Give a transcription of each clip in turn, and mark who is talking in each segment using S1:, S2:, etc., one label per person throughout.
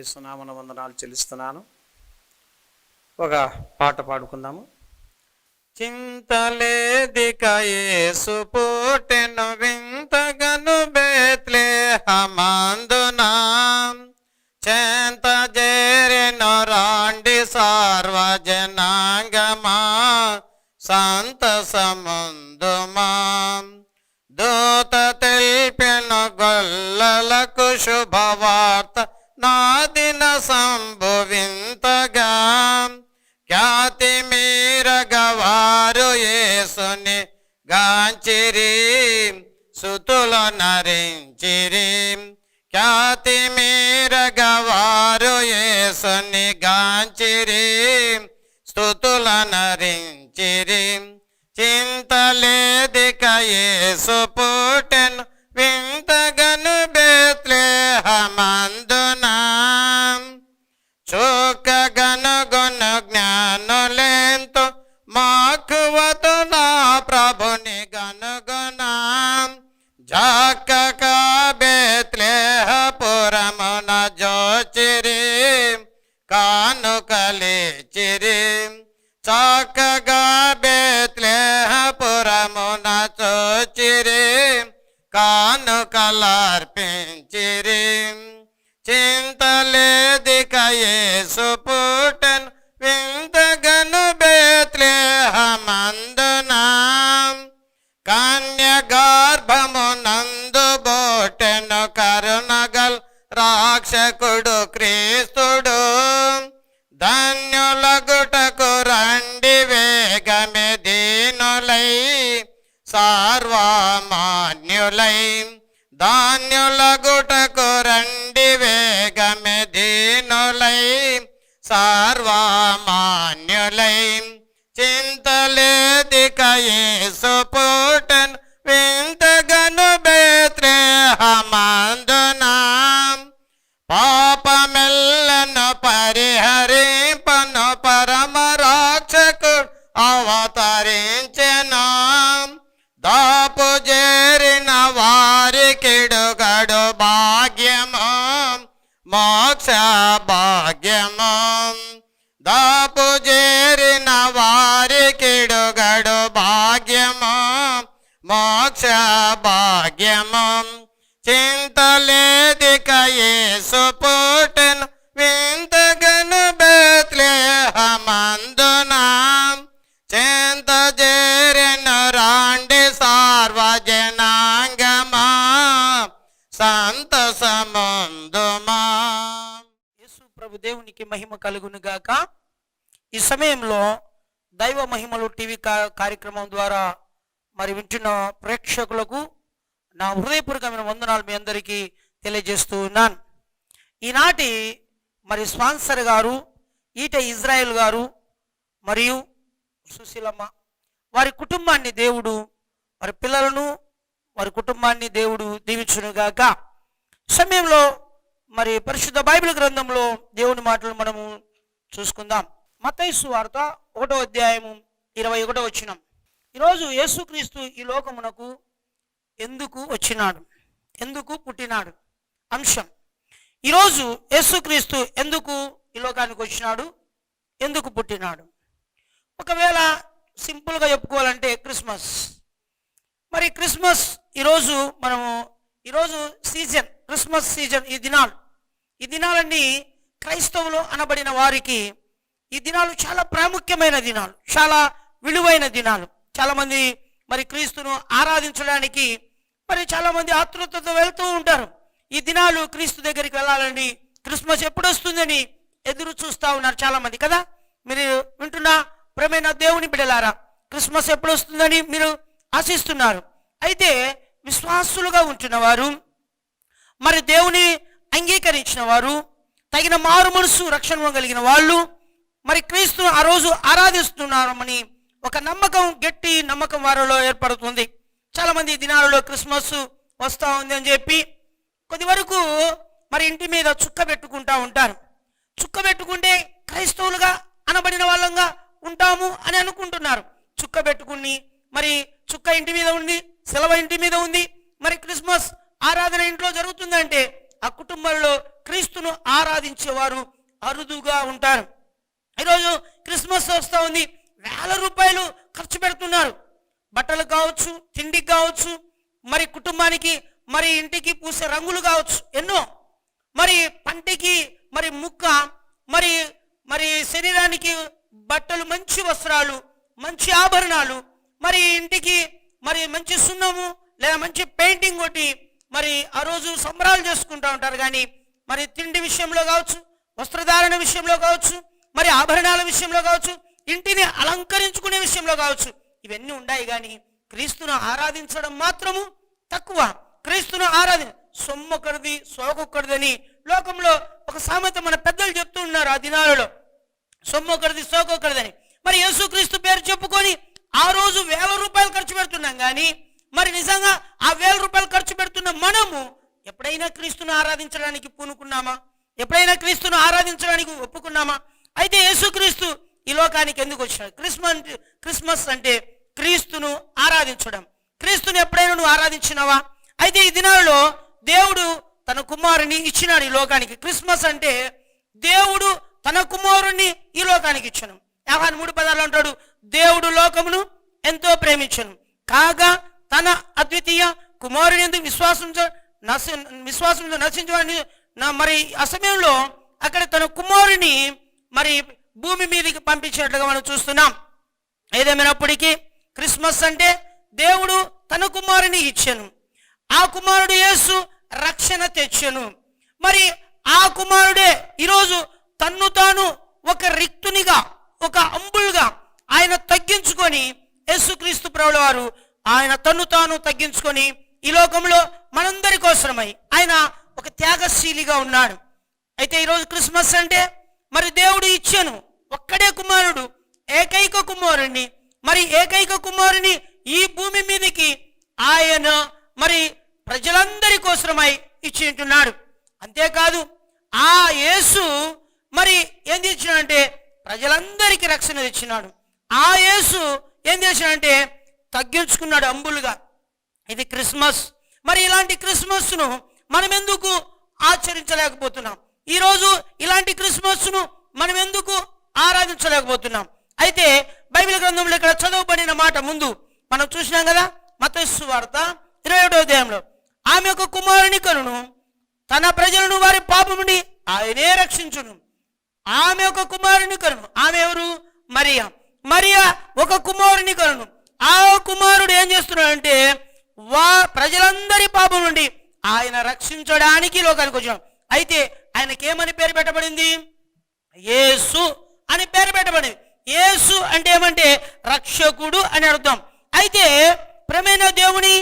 S1: యేసు నామమున వందనాలు చెల్లిస్తున్నాను. ఒక పాట పాడుకుందాము. చింతలేదిక యేసు పుట్టెను వింతగను బేత్లెహేమందున, చెంత చేరెను రాండి సార్వజనాంగమా, సంతసముందుమా. దూత తెలిపెను గొల్లలకు శుభవార్త, నాదిన సంభవింతగా. ఖ్యాతి మీరగవారు యేసుని గాంచిరి, సుతుల నరించిరి. ఖ్యాతి మీరగవారు యేసుని గాంచిరి, స్తుతుల నరించిరి. చింతలేదిక యేసు పుట్టెను వింతగను బేత్లెహేమందున, చోకగనుగొను జ్ఞానులెంతో మక్కువతో నా ప్రభుని గనుగొన. జాక్కక బేత్లెహేపురమున జోచిరి, కానుకలిచిరి. చక్కగా బేత్లెహేపురమున చోచిరి, కానుకలర్పించిరి. చింతలేదిక యేసు పుట్టెను వింతగను బేత్లెహేమందున, కన్య గర్భమునందు బోటెను కరుణగల్ రాక్షకుడు క్రీస్తుడు. ధన్యులగుటకు రండి వేగమే దీనులై, సార్వమాన్యులై. ధాన్యులగుటకు రండి వేగమే దీనులై, సార్వమాన్యులై. చింతలేదిక యేసు పుట్టెను వింతగను బేత్లెహేమందున, పాపమెల్లను పరిహరింపను పరమ రక్షకుడు అవతరించెను. దాపు చేరిన వారికిడుగడు భాగ్యము, మోక్ష భాగ్యము. దాపు చేరిన వారికిడుగడు భాగ్యము, మోక్ష భాగ్యము. చింతలేదిక యేసు పుట్టెను వింతగను బేత్లెహేమందున, చెంత చేరెను రాండి సార్వజనాంగమా, సంతసముందుమా. యేసు ప్రభు దేవునికి మహిమ కలుగును గాక. ఈ సమయంలో దైవ మహిమలు టీవీ కార్యక్రమం ద్వారా మరి వింటున్న ప్రేక్షకులకు నా హృదయపూర్వకమైన వందనాలు మీ అందరికీ తెలియజేస్తూ ఉన్నాను. ఈనాటి మరి స్పాన్సర్ గారు ఈట ఇజ్రాయెల్ గారు మరియు సుశీలమ్మ, వారి కుటుంబాన్ని దేవుడు, వారి పిల్లలను వారి కుటుంబాన్ని దేవుడు దీవించునుగాక. సమయంలో మరి పరిశుద్ధ బైబిల్ గ్రంథంలో దేవుని మాటలు మనము చూసుకుందాం. మత్తయి సువార్త 1వ అధ్యాయము 21వ వచనం. ఈరోజు యేసుక్రీస్తు ఈ లోకమునకు ఎందుకు వచ్చినాడు, ఎందుకు పుట్టినాడు అంశం. ఈరోజు యేసుక్రీస్తు ఎందుకు ఈ లోకానికి వచ్చినాడు, ఎందుకు పుట్టినాడు. ఒకవేళ సింపుల్గా చెప్పుకోవాలంటే క్రిస్మస్. మరి క్రిస్మస్ ఈరోజు సీజన్, క్రిస్మస్ సీజన్. ఈ దినాలన్నీ క్రైస్తవులు అనబడిన వారికి ఈ దినాలు చాలా ప్రాముఖ్యమైన దినాలు, చాలా విలువైన దినాలు. చాలామంది మరి క్రీస్తును ఆరాధించడానికి మరి చాలామంది ఆతృతతో వెళ్తూ ఉంటారు. ఈ దినాలు క్రీస్తు దగ్గరికి వెళ్ళాలని, క్రిస్మస్ ఎప్పుడు వస్తుందని ఎదురు చూస్తూ ఉన్నారు చాలామంది కదా. మీరు వింటున్న ప్రేమైన దేవుని బిడ్డలారా, క్రిస్మస్ ఎప్పుడు వస్తుందని మీరు ఆశిస్తున్నారు. అయితే విశ్వాసులుగా ఉంటున్నవారు, మరి దేవుని అంగీకరించిన వారు, తగిన మారు మనసు రక్షణ కలిగిన వాళ్ళు మరి క్రీస్తును ఆ రోజు ఆరాధిస్తున్నారని ఒక నమ్మకం, గట్టి నమ్మకం వారిలో ఏర్పడుతుంది. చాలామంది దినాలలో క్రిస్మస్ వస్తూ ఉంది అని చెప్పి కొద్ది వరకు మరి ఇంటి మీద చుక్క పెట్టుకుంటూ ఉంటారు. చుక్క పెట్టుకుంటే క్రైస్తవులుగా అనబడిన వాళ్ళంగా ఉంటాము అని అనుకుంటున్నారు. చుక్క పెట్టుకుని మరి చుక్క ఇంటి మీద ఉంది, సెలవు ఇంటి మీద ఉంది, మరి క్రిస్మస్ ఆరాధన ఇంట్లో జరుగుతుందంటే ఆ కుటుంబంలో క్రీస్తును ఆరాధించేవారు అరుదుగా ఉంటారు. ఈరోజు క్రిస్మస్ వస్తూ ఉంది, వేల రూపాయలు ఖర్చు పెడుతున్నారు. బట్టలు కావచ్చు, తిండికి కావచ్చు, మరి కుటుంబానికి, మరి ఇంటికి పూసే రంగులు కావచ్చు, ఎన్నో, మరి పంటికి మరి ముక్క, మరి మరి శరీరానికి బట్టలు, మంచి వస్త్రాలు, మంచి ఆభరణాలు, మరి ఇంటికి మరి మంచి సున్నము లేదా మంచి పెయింటింగ్ కొట్టి మరి ఆ రోజు సంబరాలు చేసుకుంటూ ఉంటారు. కానీ మరి తిండి విషయంలో కావచ్చు, వస్త్రధారణ విషయంలో కావచ్చు, మరి ఆభరణాల విషయంలో కావచ్చు, ఇంటిని అలంకరించుకునే విషయంలో కావచ్చు, ఇవన్నీ ఉన్నాయి. కానీ క్రీస్తును ఆరాధించడం మాత్రము తక్కువ. క్రీస్తును సొమ్మొకరిది సోకొక్కడిదని లోకంలో ఒక సామెత మన పెద్దలు చెప్తూ ఉన్నారు. ఆ దినాలలో సొమ్మొకరిది సోకొక్కడిదని. మరి యేసుక్రీస్తు పేరు చెప్పుకొని ఆ రోజు వేల రూపాయలు ఖర్చు పెడుతున్నాం. కానీ మరి నిజంగా ఆ 1000 రూపాయలు ఖర్చు పెడుతున్న మనము ఎప్పుడైనా క్రీస్తును ఆరాధించడానికి పూనుకున్నామా? ఎప్పుడైనా క్రీస్తును ఆరాధించడానికి ఒప్పుకున్నామా? అయితే యేసుక్రీస్తు ఈ లోకానికి ఎందుకు వచ్చాడు? క్రిస్మస్ అంటే క్రీస్తును ఆరాధించడం. క్రీస్తుని ఎప్పుడైనా నువ్వు ఆరాధించినావా? అయితే ఈ దినాలలో దేవుడు తన కుమారుని ఇచ్చినాడు ఈ లోకానికి. క్రిస్మస్ అంటే దేవుడు తన కుమారుణ్ణి ఈ లోకానికి ఇచ్చాను. యోహాను 3:16 అంటాడు, దేవుడు లోకమును ఎంతో ప్రేమించను కాగా తన అద్వితీయ కుమారుని ఎందుకు విశ్వాసంతో నశించని మరి ఆ సమయంలో అక్కడ తన కుమారుని మరి భూమి మీదకి పంపించినట్లుగా మనం చూస్తున్నాం. ఏదేమైనప్పటికీ క్రిస్మస్ అంటే దేవుడు తన కుమారుని ఇచ్చాను. ఆ కుమారుడు యేసు రక్షణ తెచ్చెను. మరి ఆ కుమారుడే ఈరోజు తన్ను తాను ఒక రిక్తునిగా, ఒక అంబుల్గా ఆయన తగ్గించుకొని, యేసుక్రీస్తు ప్రభుల వారు ఆయన తన్ను తాను తగ్గించుకొని ఈ లోకంలో మనందరి కోసమై ఆయన ఒక త్యాగశీలిగా ఉన్నాడు. అయితే ఈరోజు క్రిస్మస్ అంటే మరి దేవుడు ఇచ్చాను ఒక్కడే కుమారుడు, ఏకైక కుమారుణ్ణి, మరి ఏకైక కుమారుని ఈ భూమి మీదకి ఆయన మరి ప్రజలందరి కోసమై ఇచ్చి ఉంటున్నాడు. అంతేకాదు ఆ యేసు మరి ఏం చేసినాడంటే ప్రజలందరికీ రక్షణ తెచ్చినాడు. ఆ యేసు ఏం చేసినాడంటే తగ్గించుకున్నాడు అంబులుగా. ఇది క్రిస్మస్. మరి ఇలాంటి క్రిస్మస్ను మనం ఎందుకు ఆచరించలేకపోతున్నాం? ఈరోజు ఇలాంటి క్రిస్మస్ను మనం ఎందుకు ఆరాధించలేకపోతున్నాం? అయితే బైబిల్ గ్రంథంలో ఇక్కడ చదవబడిన మాట ముందు మనం చూసినాం కదా, మత్తయి సువార్త 21వ అధ్యాయంలో, ఆమె ఒక కుమారుని కనును, తన ప్రజలను వారి పాపం నుండి ఆయనే రక్షించును. ఆమె ఒక కుమారుని కనును. ఆమె ఎవరు? మరియా. మరియా ఒక కుమారుని కనును. ఆ కుమారుడు ఏం చేస్తున్నాడంటే ప్రజలందరి పాపం నుండి ఆయన రక్షించడానికి లోకానికి వచ్చాడు. అయితే ఆయనకేమని పేరు పెట్టబడింది? యేసు అని పేరు పెట్టబడింది. యేసు అంటే ఏమంటే రక్షకుడు అని అర్థం. అయితే ప్రేమైన దేవుని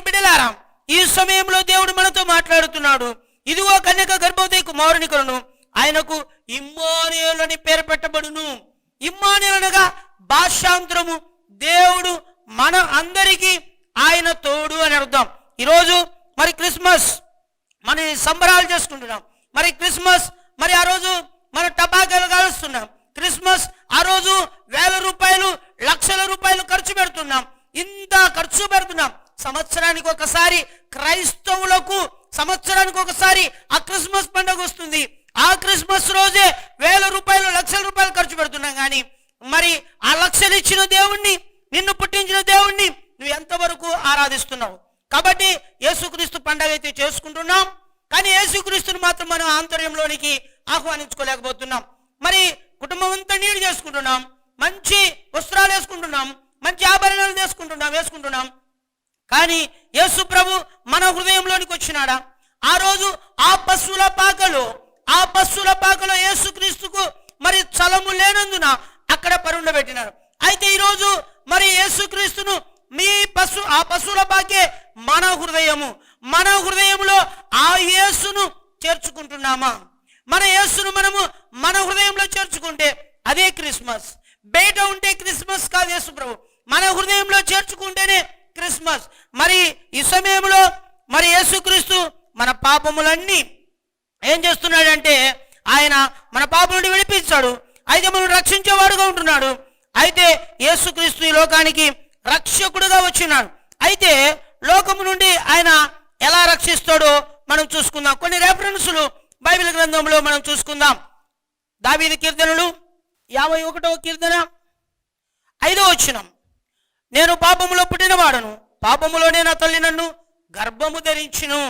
S1: బిడ్డలారా, ఈ సమయంలో దేవుడు మనతో మాట్లాడుతున్నాడు. ఇదిగో కన్యక గర్భవతి కుమారుని కనును, ఆయనకు ఇమ్మానుయేలు అని పేరు పెట్టబడును. ఇమ్మానుయేలు అనగా భాషాంతరము, దేవుడు మన అందరికీ ఆయన తోడు అని అర్థం. ఈరోజు మరి క్రిస్మస్ మన సంబరాలు చేసుకుంటున్నాం. మరి క్రిస్మస్ మరి ఆ రోజు మన టపాకాయలు కాలుస్తున్నాం. క్రిస్మస్ ఆ రోజు 1000 రూపాయలు, లక్షల రూపాయలు ఖర్చు పెడుతున్నాం. ఇంత ఖర్చు పెడుతున్నాం. సంవత్సరానికి ఒకసారి క్రైస్తవులకు సంవత్సరానికి ఒకసారి ఆ క్రిస్మస్ పండుగ వస్తుంది. ఆ క్రిస్మస్ రోజే 1000 రూపాయలు, లక్షల రూపాయలు ఖర్చు పెడుతున్నాం. కానీ మరి ఆ లక్షలు ఇచ్చిన దేవుణ్ణి, నిన్ను పుట్టించిన దేవుణ్ణి నువ్వు ఎంతవరకు ఆరాధిస్తున్నావు? కాబట్టి యేసుక్రీస్తు పండుగ అయితే చేసుకుంటున్నాం, కానీ యేసుక్రీస్తుని మాత్రం మనం ఆంతర్యంలోనికి ఆహ్వానించుకోలేకపోతున్నాం. మరి కుటుంబం అంతా నీడు చేసుకుంటున్నాం, మంచి వస్త్రాలు వేసుకుంటున్నాం, మంచి ఆభరణాలు వేసుకుంటున్నాం. కానీ యేసు ప్రభు మన హృదయంలోనికి వచ్చినాడా? ఆ రోజు ఆ పశువుల పాకలో యేసుక్రీస్తుకు మరి చలము లేనందున అక్కడ పరుండబెట్టినారు. అయితే ఈరోజు మరి యేసుక్రీస్తును ఆ పశువుల పాకే మన హృదయంలో ఆ యేసును చేర్చుకుంటున్నామా? మన యేసును మనము మన హృదయంలో చేర్చుకుంటే అదే క్రిస్మస్. బయట ఉంటే క్రిస్మస్ కాదు యేసు ప్రభు, మన హృదయంలో చేర్చుకుంటేనే క్రిస్మస్. మరి ఈ సమయంలో మరి యేసుక్రీస్తు మన పాపములన్నీ ఏం చేస్తున్నాడంటే ఆయన మన పాపం నుండి విడిపించాడు. అయితే మనం రక్షించేవాడుగా ఉంటున్నాడు. అయితే యేసుక్రీస్తు ఈ లోకానికి రక్షకుడుగా వచ్చినాడు. అయితే లోకము నుండి ఆయన ఎలా రక్షిస్తాడో మనం చూసుకుందాం. కొన్ని రెఫరెన్సులు బైబిల్ గ్రంథంలో మనం చూసుకుందాం. దావీదు కీర్తనలు 51వ కీర్తన 5వ వచనం. నేను పాపములో పుట్టినవాడను, పాపములోనే నా తల్లి నన్ను గర్భము ధరించును.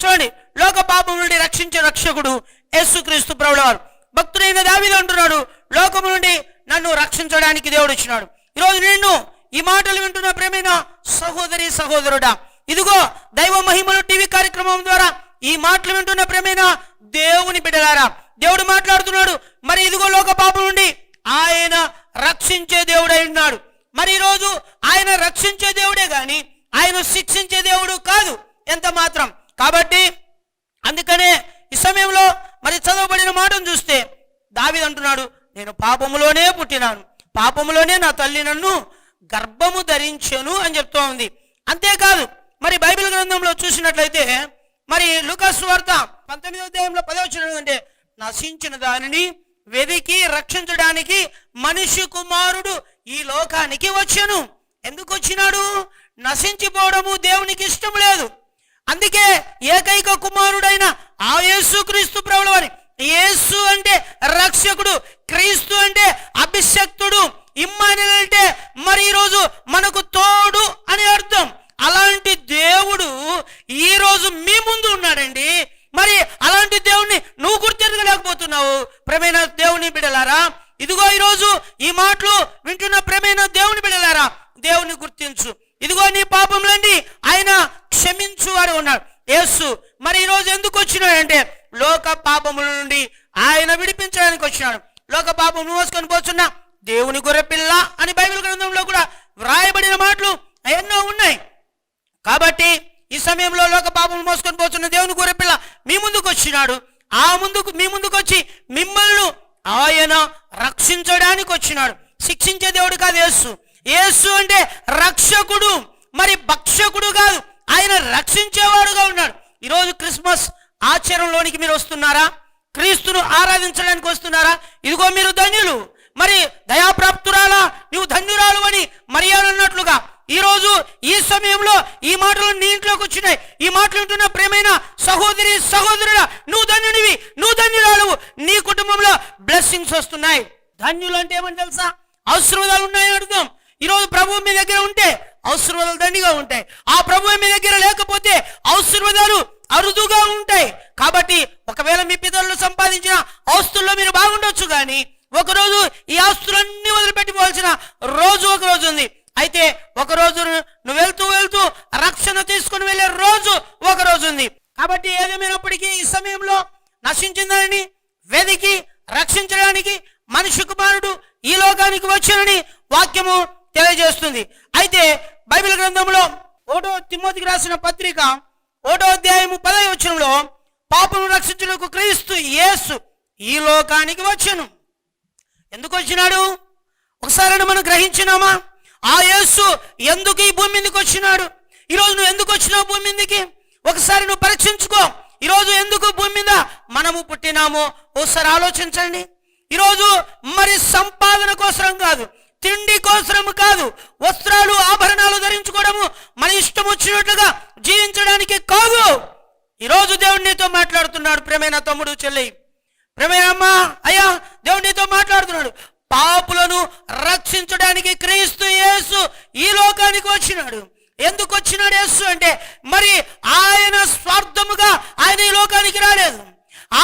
S1: చూడండి, లోక పాపము నుండి రక్షించే రక్షకుడు యేసుక్రీస్తు ప్రభువారు. భక్తుడైన దావీదు అంటున్నాడు, లోకము నుండి నన్ను రక్షించడానికి దేవుడు వచ్చినాడు. ఈరోజు నిన్ను ఈ మాటలు వింటున్న ప్రేమైన సహోదరి సహోదరుడా, ఇదిగో దైవ మహిమలు టీవీ కార్యక్రమం ద్వారా ఈ మాటలు వింటున్న ప్రేమైన దేవుని బిడ్డలారా, దేవుడు మాట్లాడుతున్నాడు. మరి ఇదిగో లోక పాపం నుండి ఆయన రక్షించే దేవుడై ఉన్నాడు. మరి ఈరోజు ఆయన రక్షించే దేవుడే గాని ఆయన శిక్షించే దేవుడు కాదు ఎంత మాత్రం. కాబట్టి అందుకనే ఈ సమయంలో మరి చదవబడిన మాటను చూస్తే దావీదు అంటున్నాడు, నేను పాపములోనే పుట్టినాను, పాపములోనే నా తల్లి నన్ను గర్భము ధరించెను అని చెప్తూ ఉంది. అంతేకాదు మరి బైబిల్ గ్రంథంలో చూసినట్లయితే మరి లూకా సువార్త 19వ అధ్యాయంలో 10వ వచనం అంటే, నశించిన దానిని వెదికి రక్షించడానికి మనిషి కుమారుడు ఈ లోకానికి వచ్చెను. ఎందుకు వచ్చినాడు? నశించిపోవడము దేవునికి ఇష్టం లేదు. అందుకే ఏకైక కుమారుడైన ఆ యేసుక్రీస్తు ప్రభువారి, యేసు అంటే రక్షకుడు, క్రీస్తు అంటే అభిషక్తుడు, ఇమ్మానుయేల్ అంటే మరి ఈరోజు మనకు తోడు అని అర్థం. అలాంటి దేవుడు ఈరోజు మీ ముందు ఉన్నాడండి. మరి అలాంటి దేవుణ్ణి నువ్వు గుర్తించలేకపోతున్నావు. ప్రేమైన దేవుని బిడ్డలారా, ఇదిగో ఈరోజు ఈ మాటలు వింటున్న ప్రేమైన దేవుని బిడ్డలారా, దేవుని గుర్తించు. ఇదిగో నీ పాపములన్నీ ఆయన క్షమించు వాడు ఉన్నాడు యేసు. మరి ఈరోజు ఎందుకు వచ్చినాడంటే లోక పాపముల నుండి ఆయన విడిపించడానికి వచ్చినాడు. లోక పాపం మోసుకొని పోతున్న దేవుని గొర్రెపిల్ల అని బైబిల్ గ్రంథంలో కూడా వ్రాయబడిన మాటలు ఎన్నో ఉన్నాయి. కాబట్టి ఈ సమయంలో లోక పాపములు మోసుకొని పోతున్న దేవుని గొర్రెపిల్ల మీ ముందుకు వచ్చినాడు. మీ ముందుకు వచ్చి మిమ్మల్ని ఆయన రక్షించడానికి వచ్చినాడు. శిక్షించే దేవుడు కాదు యేసు. యేసు అంటే రక్షకుడు, మరి భక్షకుడు కాదు, ఆయన రక్షించేవాడుగా ఉన్నాడు. ఈరోజు క్రిస్మస్ ఆచరణలోనికి మీరు వస్తున్నారా? క్రీస్తును ఆరాధించడానికి వస్తున్నారా? ఇదిగో మీరు ధన్యులు. మరి దయాప్రాప్తురాలా నువ్వు ధన్యురాలు అని మరియా అన్నట్లుగా ఈరోజు ఈ సమయంలో ఈ మాటలు నీ ఇంట్లోకి వచ్చినాయి. ఈ మాటలు వింటున్న ప్రేమైన సహోదరి సహోదరుడా, నువ్వు ధన్యునివి, నువ్వు ధన్యురాలు. నీ కుటుంబంలో బ్లెస్సింగ్స్ వస్తున్నాయి. ధన్యులు అంటే ఏమని తెలుసా? ఆశీర్వాదాలు ఉన్నాయని అర్థం. ఈరోజు ప్రభువు మీ దగ్గర ఉంటే ఆశీర్వాదాలు దండిగా ఉంటాయి. ఆ ప్రభువు మీ దగ్గర లేకపోతే ఆశీర్వాదాలు అరుదుగా ఉంటాయి. కాబట్టి ఒకవేళ మీ పితరులు సంపాదించిన ఆస్తుల్లో మీరు బాగుండొచ్చు, కానీ ఒకరోజు ఈ ఆస్తులన్నీ వదిలిపెట్టిపోవాల్సిన రోజు ఒక రోజు ఉంది. అయితే ఒక రోజు నువ్వు వెళ్తూ వెళ్తూ రక్షణ తీసుకుని వెళ్ళే రోజు ఒక రోజు ఉంది. కాబట్టి ఏదేమైనప్పటికీ ఈ సమయంలో నశించిందని వెదికి రక్షించడానికి మనిషి కుమారుడు ఈ లోకానికి వచ్చానని వాక్యము తెలియజేస్తుంది. అయితే బైబిల్ గ్రంథంలో 1వ తిమోతికి రాసిన పత్రిక 1వ అధ్యాయము 10వ వచనంలో, పాపను రక్షించుటకు క్రీస్తు యేసు ఈ లోకానికి వచ్చెను. ఎందుకు వచ్చినాడు? ఒకసారి మనం గ్రహించినామా? ఆ యేసు ఎందుకు ఈ భూమి మీదకి వచ్చినాడు? ఈరోజు నువ్వు ఎందుకు వచ్చినావు భూమి మీదకి? ఒకసారి నువ్వు పరీక్షించుకో. ఈరోజు ఎందుకు భూమి మీద మనము పుట్టినామో ఒకసారి ఆలోచించండి. ఈరోజు మరి సంపాదన కోసరం కాదు, తిండి కోసరం కాదు, వస్త్రాలు ఆభరణాలు ధరించుకోవడము, మన ఇష్టం వచ్చినట్లుగా జీవించడానికి కాదు. ఈరోజు దేవుడు నీతో మాట్లాడుతున్నాడు. ప్రేమైన తమ్ముడు, చెల్లి, ప్రేమైన అమ్మ, అయ్యా, దేవుడు నీతో మాట్లాడుతున్నాడు. పాపులను రక్షించడానికి క్రీస్తు యేసు ఈ లోకానికి వచ్చినాడు. ఎందుకు వచ్చినాడు యేసు అంటే, మరి ఆయన స్వార్థముగా ఆయన ఈ లోకానికి రాలేదు.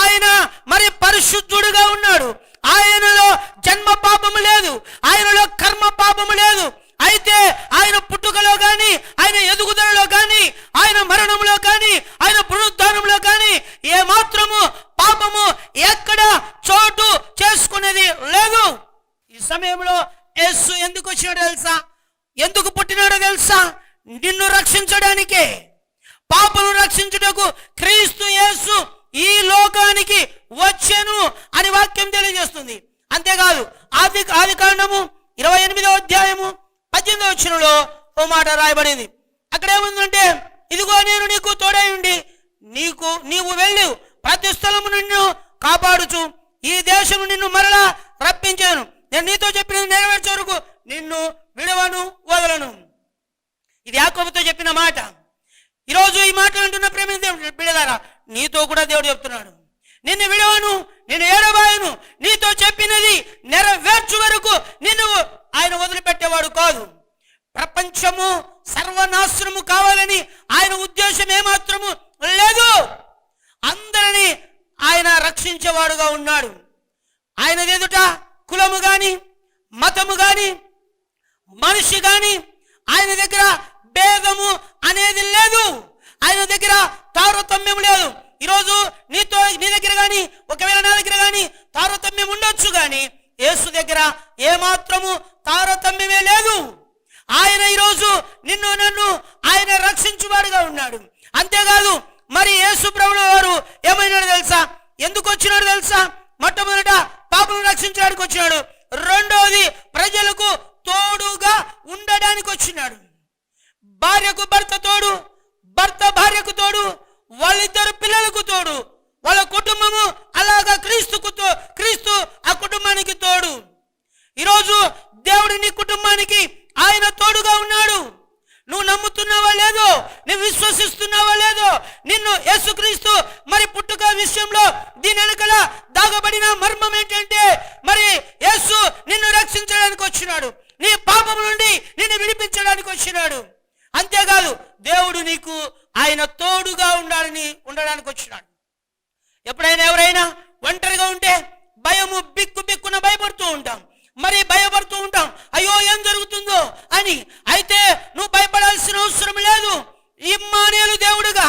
S1: ఆయన మరి పరిశుద్ధుడుగా ఉన్నాడు. ఆయనలో జన్మ పాపము లేదు, ఆయనలో కర్మ పాపము లేదు. అయితే ఆయన పుట్టుకలో కానీ, ఆయన ఎదుగుదలలో కానీ, ఆయన మరణంలో కానీ, ఆయన పునరుద్ధానంలో కానీ ఏ మాత్రము పాపము ఎక్కడ చోటు చేసుకునేది లేదు. ఈ సమయంలో యేసు ఎందుకు వచ్చినాడో తెలుసా? ఎందుకు పుట్టినాడో తెలుసా? నిన్ను రక్షించడానికే. పాపను రక్షించుటకు క్రీస్తు యేసు ఈ లోకానికి వచ్చెను అని వాక్యం తెలియజేస్తుంది. అంతేకాదు ఆది కాండము 28వ అధ్యాయము 18వ వచనంలో ఓ మాట రాయబడింది. అక్కడ ఏముందంటే, ఇదిగో నేను నీకు తోడై ఉండి నీవు వెళ్ళి ప్రతి స్థలము నిన్ను కాపాడుచు ఈ దేశము నిన్ను మరలా రప్పించాను. నేను నీతో చెప్పినది నెరవేర్చే వరకు నిన్ను విడవను, వదలను. ఇది యాకోబుతో చెప్పిన మాట. ఈరోజు ఈ మాట వింటున్న ప్రేమ బిడ్డలారా, నీతో కూడా దేవుడు చెప్తున్నాడు. నిన్ను విడవను, నిన్ను ఏడబాయను, నీతో చెప్పినది నెరవేర్చు వరకు నిన్ను ఆయన వదిలిపెట్టేవాడు కాదు. ప్రపంచము సర్వనాశనము కావాలని ఆయన ఉద్దేశం ఏమాత్రము లేదు. అందరినీ ఆయన రక్షించేవాడుగా ఉన్నాడు. ఆయన ఎదుట కులము గాని, మతము గాని, మనిషి గాని ఆయన దగ్గర భేదము అనేది లేదు. ఆయన దగ్గర తారతమ్యం లేదు. ఈరోజు నీ దగ్గర కానీ, ఒకవేళ నా దగ్గర కానీ తారతమ్యం ఉండొచ్చు, కానీ యేసు దగ్గర ఏమాత్రము తారతమ్యమే లేదు. ఆయన ఈరోజు నిన్ను నన్ను ఆయన రక్షించువాడుగా ఉన్నాడు. అంతేకాదు, మరి యేసు ప్రభువు వారు ఏమైనాడు తెలుసా? ఎందుకు వచ్చినాడు తెలుసా? మొట్టమొదట పాపను రక్షించడానికి వచ్చినాడు. రెండవది ప్రజలకు తోడుగా ఉండడానికి వచ్చినాడు. భార్యకు భర్త తోడు, భర్త భార్యకు తోడు, వాళ్ళిద్దరు పిల్లలకు తోడు, వాళ్ళ కుటుంబము అలాగా క్రీస్తు ఆ కుటుంబానికి తోడు. ఈరోజు దేవుడు నీ కుటుంబానికి ఆయన తోడుగా ఉన్నాడు. నువ్వు నమ్ముతున్నావా లేదో, నువ్వు విశ్వసిస్తున్నావా లేదో, నిన్ను యేసుక్రీస్తు మరి పుట్టుక విషయంలో దీని వెనకల దాగబడిన మర్మం ఏంటంటే, మరి యేసు నిన్ను రక్షించడానికి వచ్చినాడు, నీ పాపం నుండి నిన్ను విడిపించడానికి వచ్చినాడు. అంతేకాదు, దేవుడు నీకు ఆయన తోడుగా ఉండడానికి వచ్చినాడు. ఎప్పుడైనా ఎవరైనా ఒంటరిగా ఉంటే భయము బిక్కున భయపడుతూ ఉంటాం, మరి భయపడుతూ ఉంటాం, అయ్యో ఏం జరుగుతుందో అని. అయితే నువ్వు భయపడాల్సిన అవసరం లేదు. ఇమ్మానుయేలు దేవుడుగా,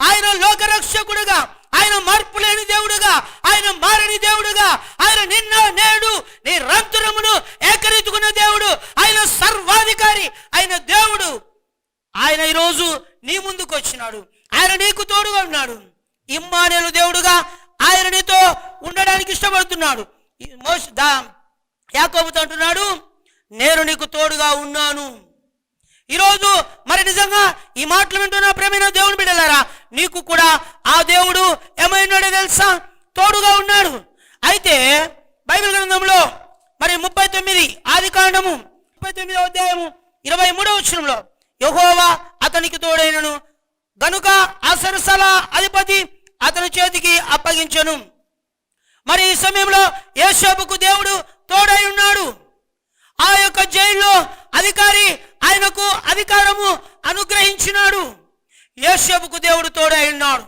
S1: ఆయన లోకరక్షకుడుగా, ఆయన మార్పు లేని దేవుడుగా, ఆయన మారని దేవుడుగా, ఆయన నిన్న నేడు నిరంతరమును ఏకరీతికున్న దేవుడు, ఆయన సర్వాధికారి ఆయన దేవుడు. ఆయన ఈరోజు నీ ముందుకు వచ్చినాడు. ఆయన నీకు తోడుగా ఉన్నాడు. ఇమ్మానుయేలు దేవుడుగా ఆయన నీతో ఉండడానికి ఇష్టపడుతున్నాడు. యాకోబుతో అంటున్నాడు, నేను నీకు తోడుగా ఉన్నాను. ఈరోజు మరి నిజంగా ఈ మాటలు వింటున్న ప్రేమైన దేవుని బిడ్డలారా, నీకు కూడా ఆ దేవుడు ఏమైనాడో తెలుసా? తోడుగా ఉన్నాడు. అయితే బైబిల్ గ్రంథంలో మరి 39 ఆదికాండము 39వ అధ్యాయము 23వ వచనంలో, యెహోవా అతనికి తోడైనను గనుక ఆ సరసల అధిపతి అతని చేతికి అప్పగించెను. మరి ఈ సమయంలో యోసేపుకు దేవుడు తోడై ఉన్నాడు. ఆ యొక్క జైల్లో అధికారి ఆయనకు అధికారము అనుగ్రహించినాడు. యోసేపుకు దేవుడు తోడై ఉన్నాడు.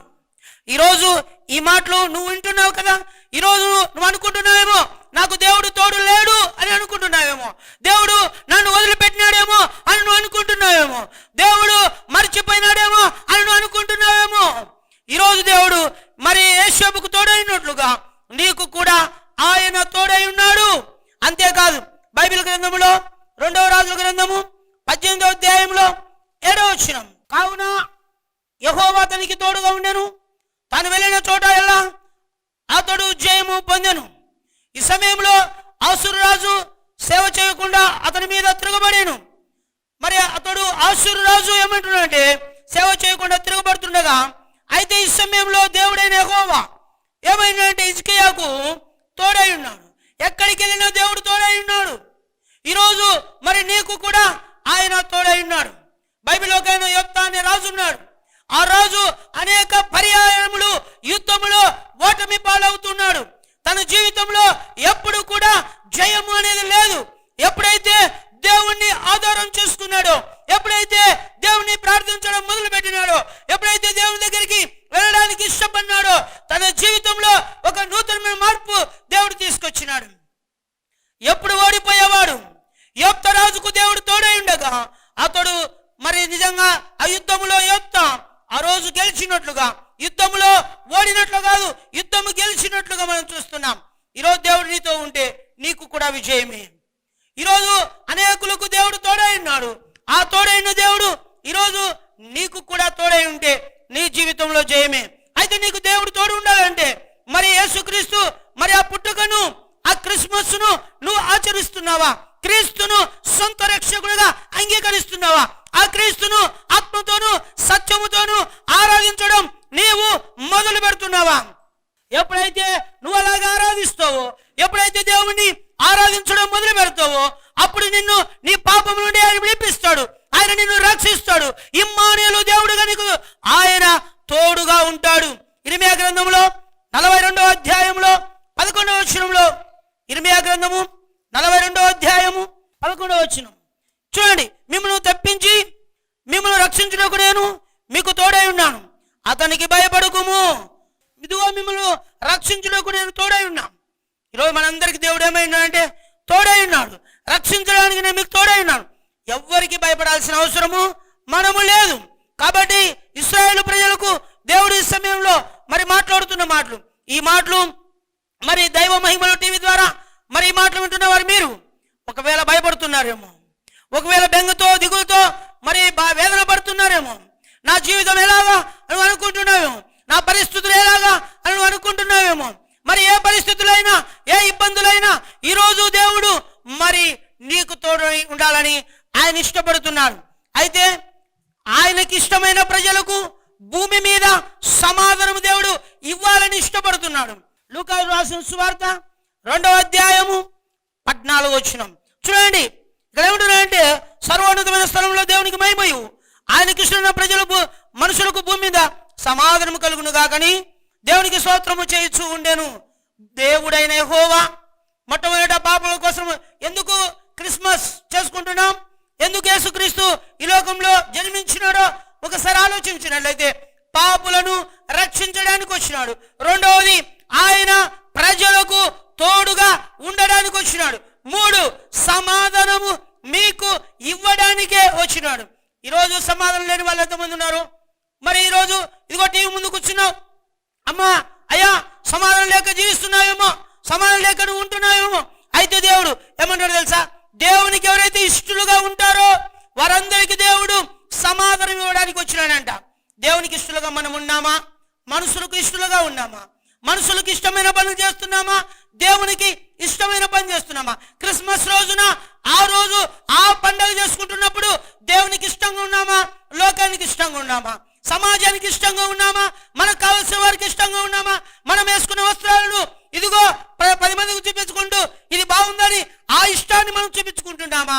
S1: ఈరోజు ఈ మాటలు నువ్వు వింటున్నావు కదా. ఈరోజు నువ్వు అనుకుంటున్నావేమో, నాకు దేవుడు తోడు లేడు అని అనుకుంటున్నావేమో, దేవుడు నన్ను వదిలిపెట్టినాడేమో అని నువ్వు అనుకుంటున్నావేమో, దేవుడు మర్చిపోయినాడేమో అని నువ్వు అనుకుంటున్నావేమో. ఈరోజు దేవుడు మరి యోసేపుకు తోడైనట్లుగా నీకు కూడా ఆయన తోడై ఉన్నాడు. అంతేకాదు, బైబిల్ గ్రంథములో 2వ రాజుల గ్రంథము 18వ అధ్యాయంలో 7వ వచనం, కావున యెహోవా అతనికి తోడుగా ఉండెను, తాను వెళ్ళిన చోట ఎలా అతడు జయము పొందెను. ఈ సమయంలో అష్షూరు రాజు సేవ చేయకుండా అతని మీద తిరగబడేను. మరి అతడు అష్షూరు రాజు ఏమంటున్నాడంటే, సేవ చేయకుండా తిరగబడుతుండగా, అయితే ఈ సమయంలో దేవుడైన యెహోవా ఏమైందంటే హిజ్కియాకు తోడై ఉన్నాడు. ఎక్కడికి వెళ్ళినా దేవుడు తోడై ఉన్నాడు. ఈరోజు మరి నీకు కూడా ఆయన తోడై ఉన్నాడు. బైబిల్లో ఒక యోప్తా అనే రాజు ఉన్నాడు. ఆ రాజు అనేక పర్యాయములు యుద్ధములో ఓటమి పాలవుతున్నాడు. తన జీవితంలో ఎప్పుడు కూడా జయము అనేది లేదు. ఎప్పుడైతే దేవుణ్ణి ఆధారం చేసుకున్నాడో, ఎప్పుడైతే దేవుణ్ణి ప్రార్థించడం మొదలు పెట్టినాడో, ఎప్పుడైతే దేవుని దగ్గరికి వెళ్ళడానికి ఇష్టపడినాడో, తన జీవితంలో ఒక నూతనమైన మార్పు దేవుడు తీసుకొచ్చినాడు. ఎప్పుడు ఓడిపోయేవాడు, యోప్తా రాజుకు దేవుడు తోడై ఉండగా అతడు మరి నిజంగా ఆ యుద్ధములో యోప్తా ఆ రోజు గెలిచినట్లుగా, యుద్ధములో ఓడినట్లు కాదు, యుద్ధము గెలిచినట్లుగా మనం చూస్తున్నాం. ఈరోజు దేవుడు నీతో ఉంటే నీకు కూడా విజయమే. ఈరోజు అనేకులకు దేవుడు తోడై ఉన్నాడు. ఆ తోడైన దేవుడు ఈరోజు నీకు కూడా తోడై ఉంటే నీ జీవితంలో జయమే. అయితే నీకు దేవుడు తోడు ఉండాలంటే మరి యేసుక్రీస్తు మరి ఆ పుట్టుకను, ఆ క్రిస్మస్ ను నువ్వు ఆచరిస్తున్నావా? క్రీస్తును సొంత రక్షకుడిగా అంగీకరిస్తున్నావా? ఆ క్రీస్తును ఆత్మతోను సత్యముతోను ఆరాధించడం నీవు మొదలు పెడుతున్నావా? ఎప్పుడైతే నువ్వు అలాగా ఆరాధిస్తావో, ఎప్పుడైతే దేవుణ్ణి ఆరాధించడం మొదలు పెడతావో, అప్పుడు నిన్ను నీ పాపం నుండి ఆయన విడిపిస్తాడు, ఆయన నిన్ను రక్షిస్తాడు. ఇమ్మానుయేలు దేవుడుగా నీకు ఆయన తోడుగా ఉంటాడు. ఇర్మీయా గ్రంథంలో 42వ అధ్యాయంలో 11వ వచనంలో, ఇర్మియా గ్రంథము 42వ అధ్యాయము 11వ వచనం చూడండి. మిమ్మల్ని తప్పించి మిమ్మల్ని రక్షించుటకు నేను మీకు తోడై ఉన్నాను, అతనికి భయపడకుము. ఇదిగో మిమ్మల్ని రక్షించుటకు నేను తోడై ఉన్నాను. ఈరోజు మనందరికీ దేవుడు ఏమైనాడంటే తోడై ఉన్నాడు. రక్షించడానికి నేను మీకు తోడై ఉన్నాను. ఎవ్వరికి భయపడాల్సిన అవసరము మనము లేదు. కాబట్టి ఇశ్రాయేలు ప్రజలకు దేవుడు ఈ సమయంలో మరి మాట్లాడుతున్న మాటలు, ఈ మాటలు మరి దైవ మహిమలు టీవీ ద్వారా మరి ఈ మాటలు వింటున్న వారు మీరు ఒకవేళ భయపడుతున్నారేమో, ఒకవేళ బెంగతో దిగులతో మరి వేదన పడుతున్నారేమో. నా జీవితం ఎలాగా అని అనుకుంటున్నావేమో, నా పరిస్థితులు ఎలాగా అని అనుకుంటున్నావేమో. మరి ఏ పరిస్థితులైనా ఏ ఇబ్బందులైనా ఈరోజు దేవుడు మరి నీకు తోడై ఉండాలని ఆయన ఇష్టపడుతున్నాడు. అయితే ఆయనకి ఇష్టమైన ప్రజలకు భూమి మీద సమాధానం దేవుడు ఇవ్వాలని ఇష్టపడుతున్నాడు. లూకా రాసిన సువార్త 2వ అధ్యాయము 14వ వచనం చూడండి. ఇక్కడ ఏమంటున్నాడంటే సర్వోన్నతమైన స్థలంలో దేవునికి మహిమయు, ఆయనకి ఇష్టమైన ప్రజలు మనుషులకు భూమి మీద సమాధానం కలుగును గాకని దేవునికి స్తోత్రము చేయించు ఉండెను. దేవుడైన యెహోవా మొట్టమొదట పాపల కోసం ఎందుకు క్రిస్మస్ చేసుకుంటున్నాం, ఎందుకు యేసుక్రీస్తు ఈ లోకంలో జన్మించినాడో ఒకసారి ఆలోచించినట్లయితే పాపులను రక్షించడానికి వచ్చినాడు. రెండవది ఆయన ప్రజలకు తోడుగా ఉండడానికి వచ్చినాడు. 3 సమాధానము మీకు ఇవ్వడానికే వచ్చినాడు. ఈరోజు సమాధానం లేని వాళ్ళు ఎంతమంది ఉన్నారు? మరి ఈరోజు ఇదిగో టీవీ ముందు కూర్చున్నావు, అమ్మా అయ్యా సమాధానం లేక జీవిస్తున్నావేమో, సమాధానం లేక నువ్వు ఉంటున్నావేమో. అయితే దేవుడు ఏమంటాడు తెలుసా? దేవునికి ఎవరైతే ఇష్టలుగా ఉంటారో వారందరికీ దేవుడు సమాధానం ఇవ్వడానికి వచ్చినాడంట. దేవునికి ఇష్టలుగా మనం ఉన్నామా? మనుషులకు ఇష్టలుగా ఉన్నామా? మనుషులకు ఇష్టమైన పనులు చేస్తున్నామా? దేవునికి ఇష్టమైన పని చేస్తున్నామా? క్రిస్మస్ రోజున ఆ రోజు ఆ పండుగ చేసుకుంటున్నప్పుడు దేవునికి ఇష్టంగా ఉన్నామా? లోకానికి ఇష్టంగా ఉన్నామా? సమాజానికి ఇష్టంగా ఉన్నామా? మనకు కావాల్సిన వారికి ఇష్టంగా ఉన్నామా? మనం వేసుకున్న వస్త్రాలను ఇదిగో 10 మందికి చూపించుకుంటూ ఇది బాగుందని ఆ ఇష్టాన్ని మనం చూపించుకుంటున్నామా?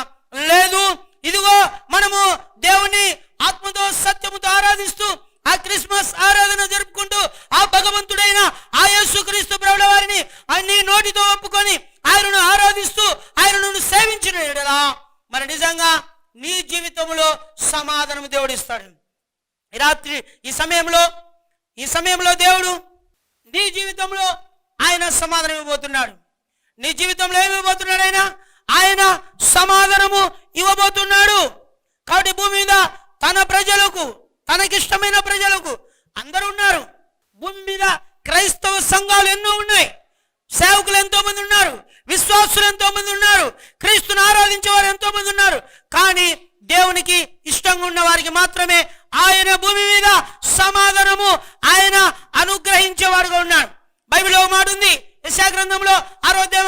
S1: లేదు. ఇదిగో మనము దేవుని ఆత్మతో సత్యముతో ఆరాధిస్తూ ఆ క్రిస్మస్ ఆరాధన జరుపుకుంటూ ఆ భగవంతుడైన ఆ యేసుక్రీస్తు ప్రభుల వారిని నీ నోటితో ఒప్పుకొని ఆయనను ఆరాధిస్తూ ఆయనను సేవించిన యెడల మరి నిజంగా నీ జీవితంలో సమాధానం దేవుడు ఇస్తాడు. ఈ రాత్రి ఈ సమయంలో దేవుడు నీ జీవితంలో ఆయన సమాధానం ఇవ్వబోతున్నాడు. నీ జీవితంలో ఏమి ఇవ్వబోతున్నాడు? ఆయన సమాధానము ఇవ్వబోతున్నాడు. కాబట్టి భూమి మీద తన ప్రజలకు, తనకిష్టమైన ప్రజలకు అందరూ ఉన్నారు. భూమి మీద క్రైస్తవ సంఘాలు ఎన్నో ఉన్నాయి, సేవకులు ఎంతో మంది ఉన్నారు, విశ్వాసులు ఎంతో మంది ఉన్నారు, క్రీస్తును ఆరాధించే వారు ఎంతో మంది ఉన్నారు. కానీ దేవునికి ఇష్టంగా ఉన్న వారికి మాత్రమే ఆయన భూమి మీద సమాధానము ఆయన అనుగ్రహించేవాడుగా ఉన్నాడు. బైబిల్లో మాట ఉంది, యెషయా గ్రంథంలో 6వ అధ్యాయం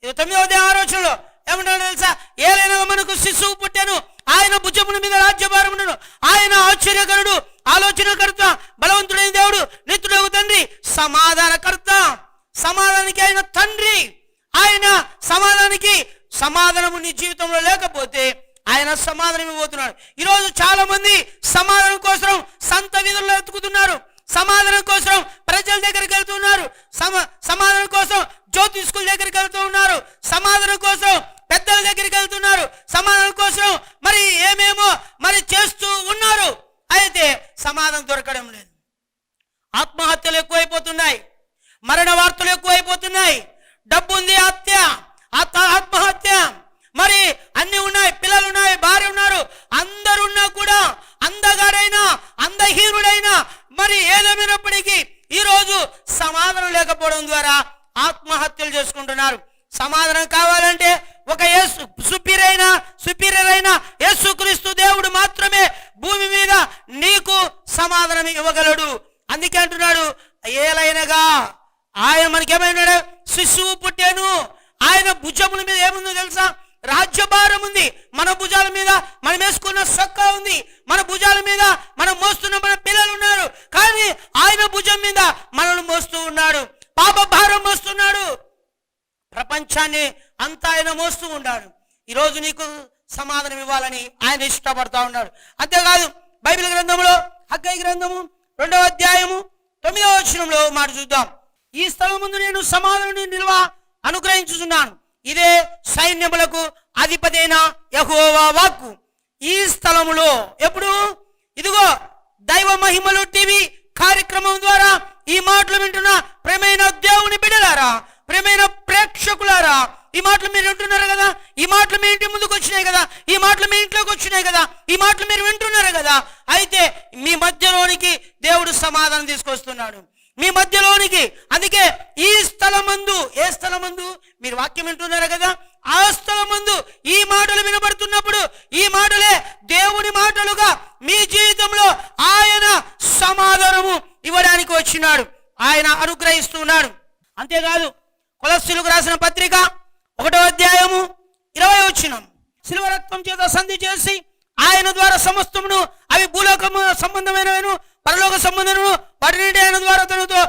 S1: 9వ అధ్యాయం ఏమంటాడో తెలుసా? ఏలైనా మనకు శిశువు పుట్టెను, ఆయన భుజముల మీద రాజ్యభారం ఉండను, ఆయన ఆశ్చర్యకరుడు, ఆలోచనకర్త, బలవంతుడైన దేవుడు, నిత్యుడగు తండ్రి, సమాధానకర్త. సమాధానానికి ఆయన తండ్రి. ఆయన సమాధానము నీ జీవితంలో లేకపోతే ఆయన సమాధానం ఇవ్వబోతున్నాడు. ఈరోజు చాలా మంది సమాధానం కోసం సంత వీధుల్లో ఎత్తుకుతున్నారు, సమాధానం కోసం ప్రజల దగ్గరికి వెళ్తున్నారు, సమాధానం కోసం జ్యోతి స్కూల్ దగ్గరికి వెళ్తూ ఉన్నారు, సమాధానం కోసం పెద్దల దగ్గరికి వెళ్తున్నారు, సమాధానం కోసం మరి ఏమేమో మరి చేస్తూ ఉన్నారు. అయితే సమాధానం దొరకడం లేదు. ఆత్మహత్యలు ఎక్కువైపోతున్నాయి, మరణ వార్తలు ఎక్కువైపోతున్నాయి. డబ్బు ఉంది, ఆత్మహత్య, మరి అన్ని ఉన్నాయి, పిల్లలు ఉన్నాయి, భార్య ఉన్నారు, అందరున్నా కూడా అందగాడైనా అందహీనుడైనా మరి ఏదేమైనప్పటికీ ఈరోజు సమాధానం లేకపోవడం ద్వారా ఆత్మహత్యలు చేసుకుంటున్నారు. సమాధానం కావాలంటే ఒక సుపీరియర్ అయిన యేసుక్రీస్తు దేవుడు మాత్రమే భూమి మీద నీకు సమాధానం ఇవ్వగలడు. అందుకే అంటున్నాడు, ఏలైనగా ఆయన మనకేమైనాడు? శిశువు పుట్టాను. ఆయన భుజముల మీద ఏముందో తెలుసా? రాజ్యభారం ఉంది. మన భుజాల మీద మనం వేసుకున్న సొక్కా ఉంది, మన భుజాల మీద మనం మోస్తున్న మన పిల్లలు ఉన్నారు. కానీ ఆయన భుజం మీద మనల్ని మోస్తూ ఉన్నాడు, పాప భారం మోస్తున్నాడు, ప్రపంచాన్ని అంతా ఆయన మోస్తూ ఉన్నాడు. ఈరోజు నీకు సమాధానం ఇవ్వాలని ఆయన ఇష్టపడతా ఉన్నాడు. అంతేకాదు బైబిల్ గ్రంథంలో హగ్గయి గ్రంథము 2వ అధ్యాయము 9వ వచనంలో మాట చూద్దాం. ఈ స్థలం ముందు నేను సమాధానం నిల్వ అనుగ్రహించుచున్నాను, ఇదే సైన్యములకు అధిపతి అయిన యెహోవా వాక్కు. ఈ స్థలములో ఎప్పుడు? ఇదిగో దైవ మహిమలు టీవీ కార్యక్రమం ద్వారా ఈ మాటలు వింటున్న ప్రేమైన దేవుని బిడ్డలారా, ప్రేమైన ప్రేక్షకులారా, ఈ మాటలు మీరు వింటున్నారు కదా, ఈ మాటలు మీ ఇంటి ముందుకు వచ్చినాయి కదా, ఈ మాటలు మీ ఇంట్లోకి వచ్చినాయి కదా, ఈ మాటలు మీరు వింటున్నారు కదా. అయితే మీ మధ్యలోనికి దేవుడు సమాధానం తీసుకొస్తున్నాడు, మీ మధ్యలోనికి. అందుకే ఈ స్థలమందు, ఏ స్థలమందు? మీరు వాక్యం వింటున్నారు కదా, ఆ స్థలమందు ఈ మాటలు వినబడుతున్నప్పుడు ఈ మాటలే దేవుని మాటలుగా మీ జీవితంలో ఆయన సమాధానము ఇవ్వడానికి వచ్చినాడు, ఆయన అనుగ్రహిస్తున్నాడు. అంతేకాదు కొలస్సీలకు రాసిన పత్రిక 1వ అధ్యాయము 20వ వచనం, శిలువ రక్తం చేత సంధి చేసి ఆయన ద్వారా సమస్తమును, అవి భూలోకము సంబంధమైనను పరలోక సంబంధము, వాటి నుండి ఆయన ద్వారా తనతో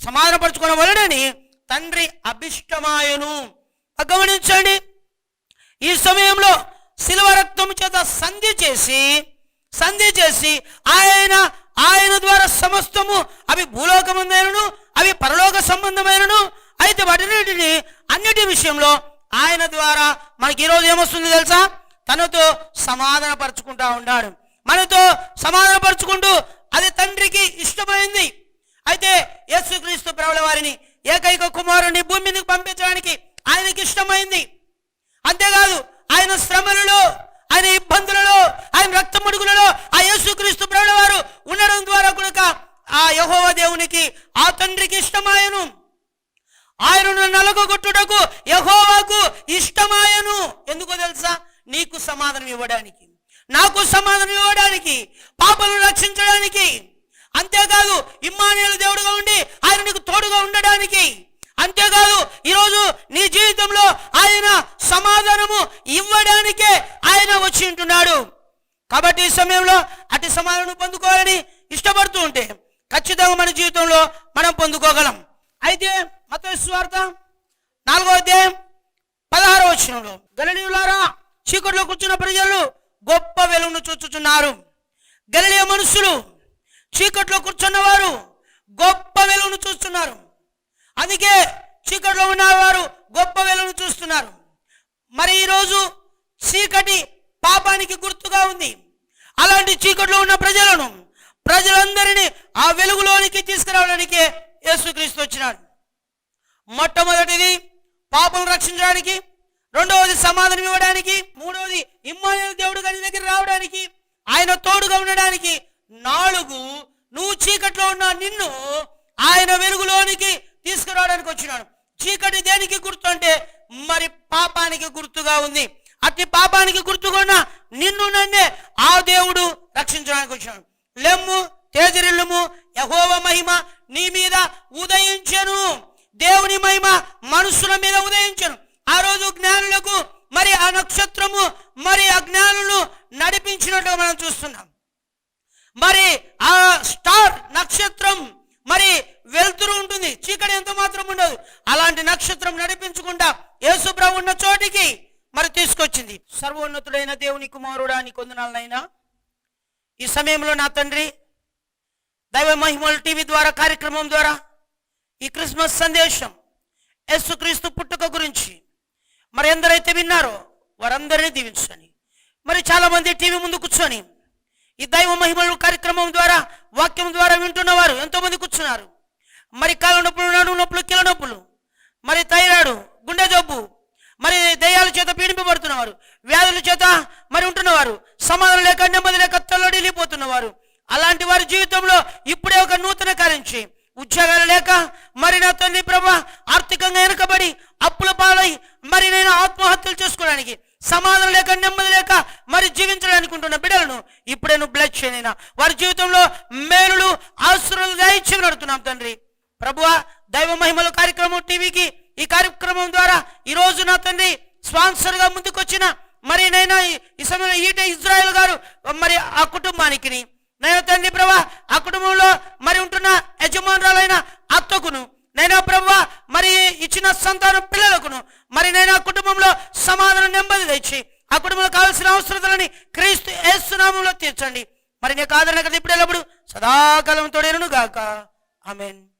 S1: సమాధానపరచుకొనవలెనని తండ్రి అభిష్టమాయను. గమనించండి, ఈ సమయంలో శిలువ రక్తం చేత సంధి చేసి ఆయన ద్వారా సమస్తము, అవి భూలోకమందైనను అవి పరలోక సంబంధమైనను, అయితే వాటిని అన్నిటి విషయంలో ఆయన ద్వారా మనకి ఈరోజు ఏమొస్తుంది తెలుసా? తనతో సమాధానపరచుకుంటా ఉన్నాడు, మనతో సమాధానపరచుకుంటూ అది తండ్రికి ఇష్టమైంది. అయితే యేసుక్రీస్తు ప్రభుల వారిని ఏకైక కుమారుని భూమి మీదకి పంపించడానికి ఆయనకి ఇష్టమైంది. అంతేకాదు ఆయన శ్రమలలో, ఆయన ఇబ్బందులలో, ఆయన రక్తమడుగులలో ఆ యేసుక్రీస్తు ప్రభుల వారు ఉండడం ద్వారా కూడా ఆ యెహోవా దేవునికి, ఆ తండ్రికి ఇష్టమాయను. ఆయనను నలగొట్టుటకు యెహోవాకు ఇష్టమాయను. ఎందుకో తెలుసా? నీకు సమాధానం ఇవ్వడానికి, నాకు సమాధానం ఇవ్వడానికి, పాపలను రక్షించడానికి. అంతేకాదు ఇమ్మానుయేలు దేవుడుగా ఉండి ఆయన నీకు తోడుగా ఉండడానికి. అంతేకాదు ఈరోజు నీ జీవితంలో ఆయన సమాధానము ఇవ్వడానికే ఆయన వచ్చి ఉంటున్నాడు. కాబట్టి ఈ సమయంలో అటు సమాధానం పొందుకోవాలని ఇష్టపడుతూ ఉంటే ఖచ్చితంగా మన జీవితంలో మనం పొందుకోగలం. అయితే మత్తయి సువార్త 4వ అధ్యాయం 16వ వచనంలో, గలిలయులారా, చీకటిలో కూర్చున్న ప్రజలు గొప్ప వెలుగును చూచుచున్నారు. గలిలయ మనుషులు, చీకట్లో కూర్చున్నవారు గొప్ప వెలుగును చూస్తున్నారు. అందుకే చీకట్లో ఉన్నవారు గొప్ప వెలుగును చూస్తున్నారు. మరి ఈరోజు చీకటి పాపానికి గుర్తుగా ఉంది. అలాంటి చీకట్లో ఉన్న ప్రజలందరినీ ఆ వెలుగులోనికి తీసుకురావడానికి యేసుక్రీస్తు వచ్చినాడు. మొట్టమొదటిది పాపం రక్షించడానికి, రెండవది సమాధానం ఇవ్వడానికి, మూడవది ఇమ్మానుయేలు దేవుడు గారి దగ్గర రావడానికి, ఆయన తోడుగా ఉండడానికి, 4 నువ్వు చీకట్లో ఉన్న నిన్ను ఆయన వెలుగులోనికి తీసుకురావడానికి వచ్చినాడు. చీకటి దేనికి గుర్తు అంటే మరి పాపానికి గుర్తుగా ఉంది. అట్టి పాపానికి గుర్తుగా ఉన్న నిన్ను నన్నే ఆ దేవుడు రక్షించడానికి వచ్చినాడు. లెమ్ము, తేజరిల్లుము, యెహోవా మహిమ నీ మీద ఉదయించెను. దేవుని మహిమ మనుషుల మీద ఉదయించెను. ఆ రోజు జ్ఞానులకు మరి ఆ నక్షత్రము మరి ఆ జ్ఞానులను నడిపించినట్టుగా మనం చూస్తున్నాం. మరి ఆ స్టార్ నక్షత్రం మరి వెలుతురు ఉంటుంది, చీకటి ఎంత మాత్రం ఉండదు. అలాంటి నక్షత్రం నడిపించుకుంటా యేసు ప్రభు ఉన్న చోటికి మరి తీసుకొచ్చింది. సర్వోన్నతుడైన దేవుని కుమారుడా, నీ కొందనాలనైనా ఈ సమయంలో నా తండ్రి, దైవ మహిమల టీవీ ద్వారా కార్యక్రమం ద్వారా ఈ క్రిస్మస్ సందేశం యేసుక్రీస్తు పుట్టుక గురించి మరి ఎందరైతే విన్నారో వారందరినీ దీవించండి. మరి చాలామంది టీవీ ముందు కూర్చొని ఈ దైవ మహిమల కార్యక్రమం ద్వారా వాక్యం ద్వారా వింటున్నవారు ఎంతోమంది కూర్చున్నారు. మరి కాళ్ళ నొప్పులు, నడుము నొప్పులు, కీళ్ళ నొప్పులు, మరి థైరాయిడ్, గుండె జబ్బు, మరి దయ్యాల చేత పీడింపబడుతున్నవారు, వ్యాధుల చేత మరి ఉంటున్నవారు, సమాధానం లేక నెమ్మది లేక తల్లడిల్లిపోతున్నవారు, అలాంటి వారి జీవితంలో ఇప్పుడే ఒక నూతన కార్యం చేయి. ఉద్యోగాలు లేక మరి నా తండ్రి ప్రభా ఆర్థికంగా వెనుకబడి అప్పుల పాలై మరి నేను ఆత్మహత్యలు చేసుకోవడానికి, సమాధానం లేక నెమ్మది లేక మరి జీవించడానికి ఉంటున్న బిడ్డలను ఇప్పుడే నువ్వు బ్లెస్ చేయనైనా వారి జీవితంలో మేలులు ఆశీర్వాదాలు దయచేసి నడుతున్నాం తండ్రి. ప్రభువా, దైవ మహిమల కార్యక్రమం టీవీకి ఈ కార్యక్రమం ద్వారా ఈరోజు నా తండ్రి స్పాన్సర్గా ముందుకొచ్చిన మరి నైనా ఈ సమయంలో ఈటే ఇజ్రాయెల్ గారు మరి ఆ కుటుంబానికి నైనా తండ్రి ప్రభా, ఆ కుటుంబంలో మరి ఉంటున్న యజమానురాలైన అత్తకును నైనా ప్రభా మరి ఇచ్చిన సంతానం పిల్లలకును మరి నైనా కుటుంబంలో సమాధానం నెమ్మది తెచ్చి ఆ కుటుంబంలో కావాల్సిన అవసరతలని క్రీస్తు యేసు నామములో తీర్చండి. మరి నీకు ఆదరణ కదా ఇప్పుడు ఎల్లప్పుడు సదాకాలం తోడేను గాక. ఆమెన్.